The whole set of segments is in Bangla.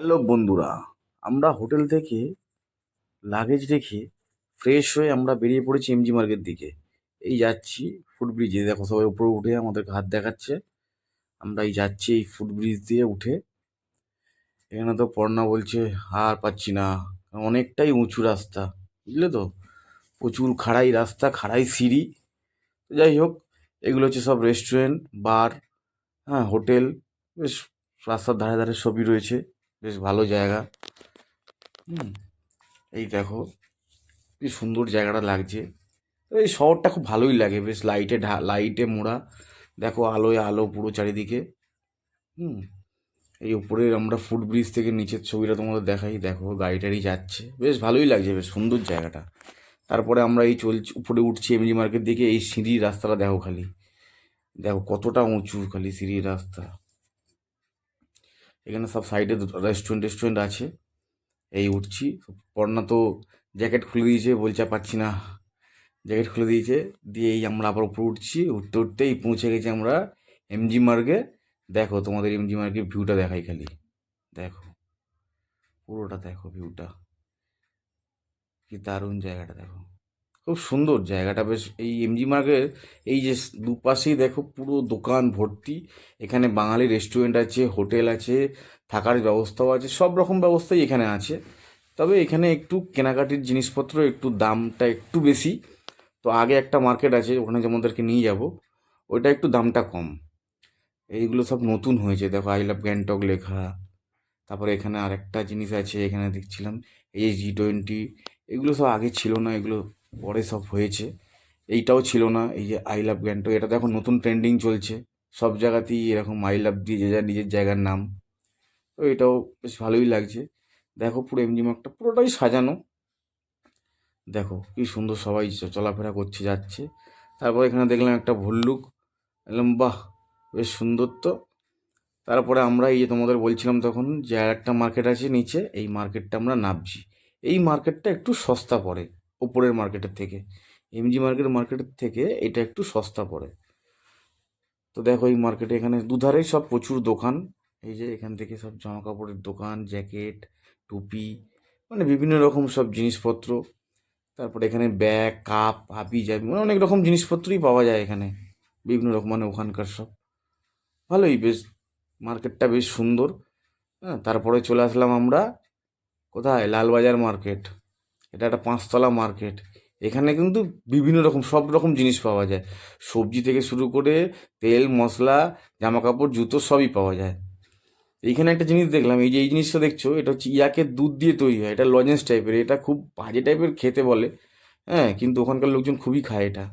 হ্যালো বন্ধুরা, আমরা হোটেল থেকে লাগেজ রেখে ফ্রেশ হয়ে আমরা বেরিয়ে পড়েছি এমজি মার্গের দিকে। এই যাচ্ছি ফুটব্রিজে, দেখো সবাই উপরে উঠে আমাদেরকে হাত দেখাচ্ছে। আমরা এই যাচ্ছি এই ফুটব্রিজ দিয়ে উঠে। এখানে তো পর্ণা বলছে আর পাচ্ছি না, অনেকটাই উঁচু রাস্তা, বুঝলে তো, প্রচুর খাড়াই রাস্তা, খাড়াই সিঁড়ি। যাই হোক, এগুলো হচ্ছে সব রেস্টুরেন্ট, বার, হ্যাঁ হোটেল, বেশ রাস্তার ধারে ধারে সবই রয়েছে, বেশ ভালো জায়গা। হুম, এই দেখো কি সুন্দর জায়গাটা লাগছে। তো এই শহরটা খুব ভালোই লাগে, বেশ লাইটে মোড়া, দেখো আলোয় আলো পুরো চারিদিকে। হুম, এই উপরের আমরা ফুট ব্রিজ থেকে নিচের ছবিটা তোমাদের দেখাই, দেখো গাড়ি টাড়ি যাচ্ছে, বেশ ভালোই লাগছে, বেশ সুন্দর জায়গাটা। তারপরে আমরা এই চলছি উপরে উঠছি এমজি মার্কেট দিকে, এই সিঁড়ির রাস্তাটা দেখো খালি, দেখো কতটা উঁচু খালি সিঁড়ির রাস্তা। এখানে সব সাইডে রেস্টুরেন্ট আছে। এই উঠছি, পর্ণা তো জ্যাকেট খুলে দিয়েছে, বলছে "আর পারছি না", জ্যাকেট খুলে দিয়েছে। দিয়ে এই আমরা আবার উপরে উঠছি, উঠতে উঠতেই পৌঁছে গেছি আমরা এমজি মার্গে। দেখো তোমাদের এমজি মার্গের ভিউটা দেখাই খালি, দেখো পুরোটা দেখো ভিউটা, কি দারুণ জায়গাটা দেখো, খুব সুন্দর জায়গাটা বেশ। এই এমজি মার্গের এই যে দুপাশেই দেখো পুরো দোকান ভর্তি। এখানে বাঙালি রেস্টুরেন্ট আছে, হোটেল আছে, থাকার ব্যবস্থাও আছে, সব রকম ব্যবস্থাই এখানে আছে। তবে এখানে একটু কেনাকাটির জিনিসপত্র একটু দামটা একটু বেশি। তো আগে একটা মার্কেট আছে, ওখানে যে আমাদেরকে নিয়ে যাব, ওইটা একটু দামটা কম। এইগুলো সব নতুন হয়েছে, দেখো আই লাভ গ্যাংটক লেখা। তারপরে এখানে আরেকটা জিনিস আছে, এখানে দেখছিলাম এই G20, এগুলো সব আগে ছিল না, এগুলো পরে সব হয়েছে। এইটাও ছিল না, এই যে আই লাভ গ্যাংটক, এটা দেখো নতুন ট্রেন্ডিং চলছে, সব জায়গাতেই এরকম আই লাভ দিয়ে যে যার নিজের জায়গার নাম। তো এটাও বেশ ভালোই লাগছে। দেখো পুরো এমজি মার্গটা পুরোটাই সাজানো, দেখো কি সুন্দর সবাই চলাফেরা করছে যাচ্ছে। তারপর এখানে দেখলাম একটা ভল্লুক, বললাম বাহ, বেশ সুন্দর তো। তারপরে আমরা এই যে তোমাদের বলছিলাম তখন যে আর একটা মার্কেট আছে নিচে, এই মার্কেটটা আমরা নামছি। এই মার্কেটটা একটু সস্তা পড়ে ওপরের মার্কেটের থেকে, এমজি মার্কেটের থেকে এটা একটু সস্তা পড়ে। তো দেখো এই মার্কেটে এখানে দুধারেই সব প্রচুর দোকান। এই যে এখান থেকে সব জামা কাপড়ের দোকান, জ্যাকেট, টুপি, মানে বিভিন্ন রকম সব জিনিসপত্র। তারপরে এখানে ব্যাগ, কাপ, হাবি জাবি, মানে অনেক রকম জিনিসপত্রই পাওয়া যায় এখানে, বিভিন্ন রকম, মানে ওখানকার সব ভালোই বেশ, মার্কেটটা বেশ সুন্দর। হ্যাঁ, তারপরে চলে আসলাম আমরা কোথায়, লালবাজার মার্কেট। এটা একটা 5তলা মার্কেট। এখানে কিন্তু বিভিন্ন রকম সব রকম জিনিস পাওয়া যায়, সবজি থেকে শুরু করে তেল মশলা, জামা কাপড়, জুতো সবই পাওয়া যায়। এইখানে একটা জিনিস দেখলাম, এই যে এই জিনিসটা দেখছো, এটা হচ্ছে ইয়াকের দুধ দিয়ে তৈরি হয়, এটা লজেন্স টাইপের, এটা খুব বাজে টাইপের খেতে বলে। হ্যাঁ, কিন্তু ওখানকার লোকজন খুবই খায় এটা।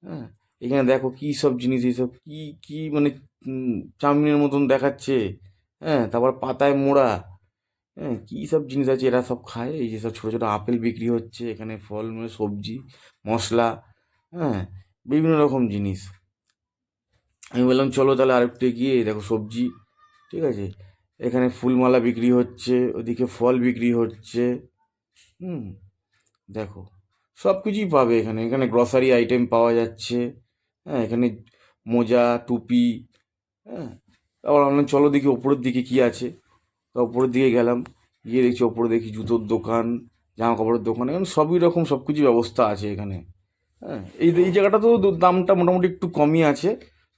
হ্যাঁ, এখানে দেখো কী সব জিনিস, এইসব কী কী মানে চাউমিনের মতন দেখাচ্ছে। হ্যাঁ, তারপর পাতায় মোড়া, হ্যাঁ কী সব জিনিস আছে এরা সব খায়। এই যে সব ছোটো ছোটো আপেল বিক্রি হচ্ছে এখানে, ফল মানে সবজি, মশলা, হ্যাঁ বিভিন্ন রকম জিনিস। আমি বললাম চলো তাহলে আরেকটু গিয়ে দেখো সবজি, ঠিক আছে, এখানে ফুলমালা বিক্রি হচ্ছে, ওদিকে ফল বিক্রি হচ্ছে। হুম, দেখো সব কিছুই পাবে এখানে, এখানে গ্রসারি আইটেম পাওয়া যাচ্ছে। হ্যাঁ, এখানে মোজা, টুপি, হ্যাঁ। তারপর আমরা চলো দেখি ওপরের দিকে কি আছে। তা ওপরের দিকে গেলাম, গিয়ে দেখছি ওপরে দেখি জুতোর দোকান, জামা কাপড়ের দোকান, এখানে সবই রকম সব কিছু ব্যবস্থা আছে এখানে। হ্যাঁ, এই এই জায়গাটা তো দামটা মোটামুটি একটু কমই আছে।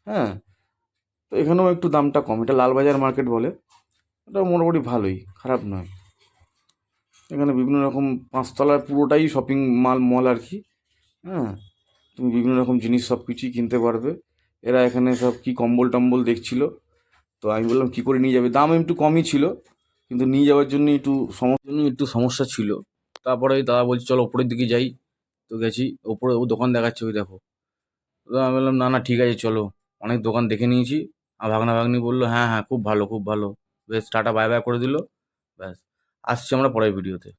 হ্যাঁ, তো এখানেও একটু দামটা কম, এটা লালবাজার মার্কেট বলে, এটা মোটামুটি ভালোই, খারাপ নয়। এখানে বিভিন্ন রকম 5তলায় পুরোটাই শপিং মল আর কি। হ্যাঁ, তুমি বিভিন্ন রকম জিনিস সব কিছুই কিনতে পারবে। এরা এখানে সব কি কম্বল টম্বল দেখছিল, তো আমি বললাম কী করে নিয়ে যাবে, দাম একটু কমই ছিল, কিন্তু নিয়ে যাওয়ার জন্য একটু সমস্যা ছিল। তারপরে ওই দাদা বলছে চলো ওপরের দিকে যাই। তো গেছি ওপরে, ও দোকান দেখাচ্ছে ওই দেখো। তো আমি বললাম না না ঠিক আছে চলো, অনেক দোকান দেখে নিয়েছি। আর ভাগনা ভাগ্নি বললো হ্যাঁ হ্যাঁ খুব ভালো খুব ভালো, বেশ টাটা বাই বাই করে দিল। ব্যাস, আসছি আমরা পরের ভিডিওতে।